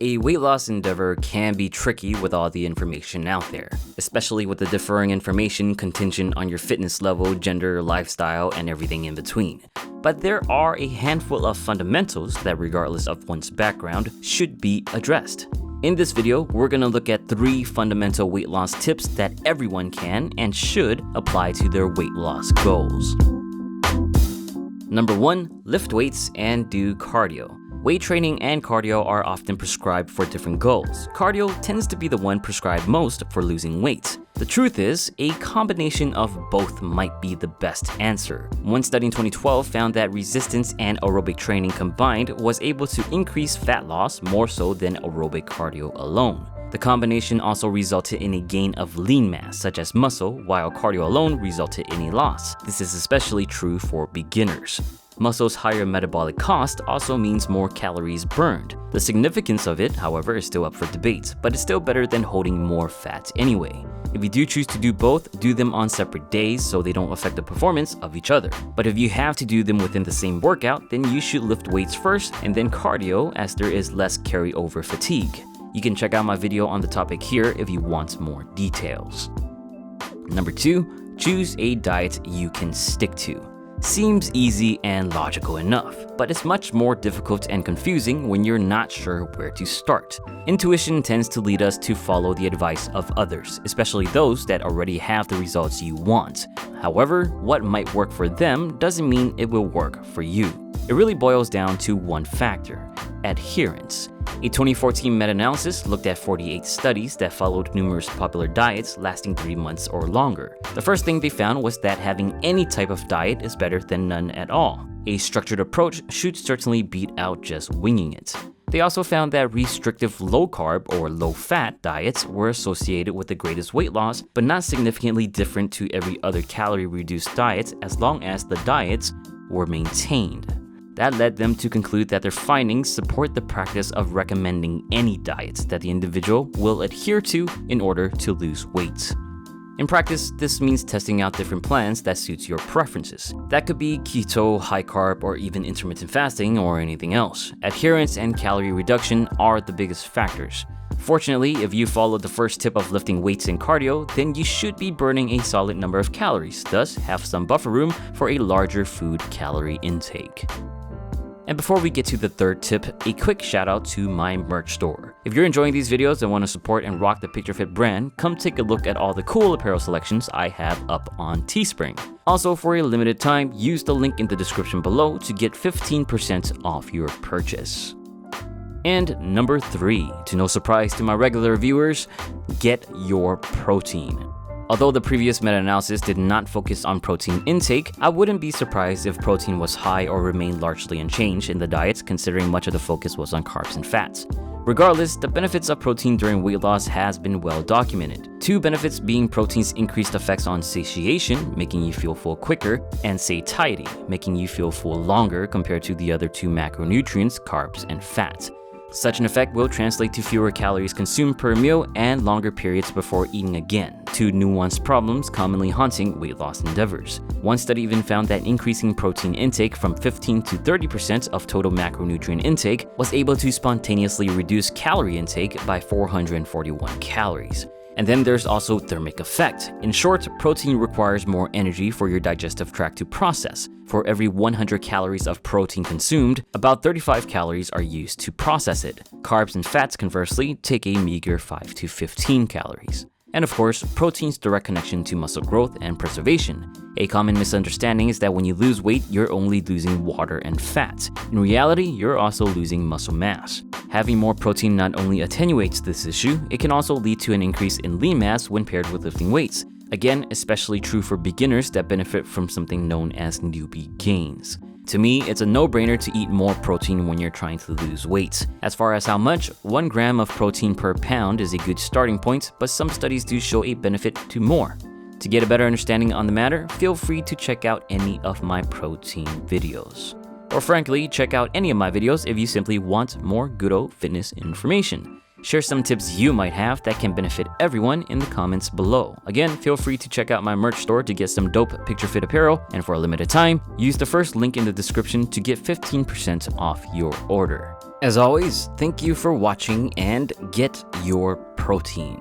A weight loss endeavor can be tricky with all the information out there, especially with the differing information contingent on your fitness level, gender, lifestyle, and everything in between. But there are a handful of fundamentals that, regardless of one's background, should be addressed. In this video, we're going to look at 3 fundamental weight loss tips that everyone can and should apply to their weight loss goals. Number 1, lift weights and do cardio. Weight training and cardio are often prescribed for different goals. Cardio tends to be the one prescribed most for losing weight. The truth is, a combination of both might be the best answer. One study in 2012 found that resistance and aerobic training combined was able to increase fat loss more so than aerobic cardio alone. The combination also resulted in a gain of lean mass, such as muscle, while cardio alone resulted in a loss. This is especially true for beginners. Muscle's higher metabolic cost also means more calories burned. The significance of it, however, is still up for debate, but it's still better than holding more fat anyway. If you do choose to do both, do them on separate days so they don't affect the performance of each other. But if you have to do them within the same workout, then you should lift weights first and then cardio, as there is less carryover fatigue. You can check out my video on the topic here if you want more details. Number 2, choose a diet you can stick to. Seems easy and logical enough, but it's much more difficult and confusing when you're not sure where to start. Intuition tends to lead us to follow the advice of others, especially those that already have the results you want. However, what might work for them doesn't mean it will work for you. It really boils down to one factor: adherence. A 2014 meta-analysis looked at 48 studies that followed numerous popular diets lasting 3 months or longer. The first thing they found was that having any type of diet is better than none at all. A structured approach should certainly beat out just winging it. They also found that restrictive low-carb or low-fat diets were associated with the greatest weight loss, but not significantly different to every other calorie-reduced diet as long as the diets were maintained. That led them to conclude that their findings support the practice of recommending any diets that the individual will adhere to in order to lose weight. In practice, this means testing out different plans that suits your preferences. That could be keto, high carb, or even intermittent fasting, or anything else. Adherence and calorie reduction are the biggest factors. Fortunately, if you follow the first tip of lifting weights and cardio, then you should be burning a solid number of calories, thus have some buffer room for a larger food calorie intake. And before we get to the third tip, a quick shout out to my merch store. If you're enjoying these videos and want to support and rock the PictureFit brand, come take a look at all the cool apparel selections I have up on Teespring. Also, for a limited time, use the link in the description below to get 15% off your purchase. And number 3, to no surprise to my regular viewers, get your protein. Although the previous meta-analysis did not focus on protein intake, I wouldn't be surprised if protein was high or remained largely unchanged in the diets, considering much of the focus was on carbs and fats. Regardless, the benefits of protein during weight loss has been well documented. 2 benefits being protein's increased effects on satiation, making you feel full quicker, and satiety, making you feel full longer compared to the other 2 macronutrients, carbs and fat. Such an effect will translate to fewer calories consumed per meal and longer periods before eating again, 2 nuanced problems commonly haunting weight loss endeavors. One study even found that increasing protein intake from 15 to 30% of total macronutrient intake was able to spontaneously reduce calorie intake by 441 calories. And then there's also thermic effect. In short, protein requires more energy for your digestive tract to process. For every 100 calories of protein consumed, about 35 calories are used to process it. Carbs and fats, conversely, take a meager 5 to 15 calories. And of course, protein's direct connection to muscle growth and preservation. A common misunderstanding is that when you lose weight, you're only losing water and fat. In reality, you're also losing muscle mass. Having more protein not only attenuates this issue, it can also lead to an increase in lean mass when paired with lifting weights. Again, especially true for beginners that benefit from something known as newbie gains. To me, it's a no-brainer to eat more protein when you're trying to lose weight. As far as how much, 1 gram of protein per pound is a good starting point, but some studies do show a benefit to more. To get a better understanding on the matter, feel free to check out any of my protein videos. Or frankly, check out any of my videos if you simply want more good old fitness information. Share some tips you might have that can benefit everyone in the comments below. Again, feel free to check out my merch store to get some dope PictureFit apparel, and for a limited time, use the first link in the description to get 15% off your order. As always, thank you for watching and get your protein.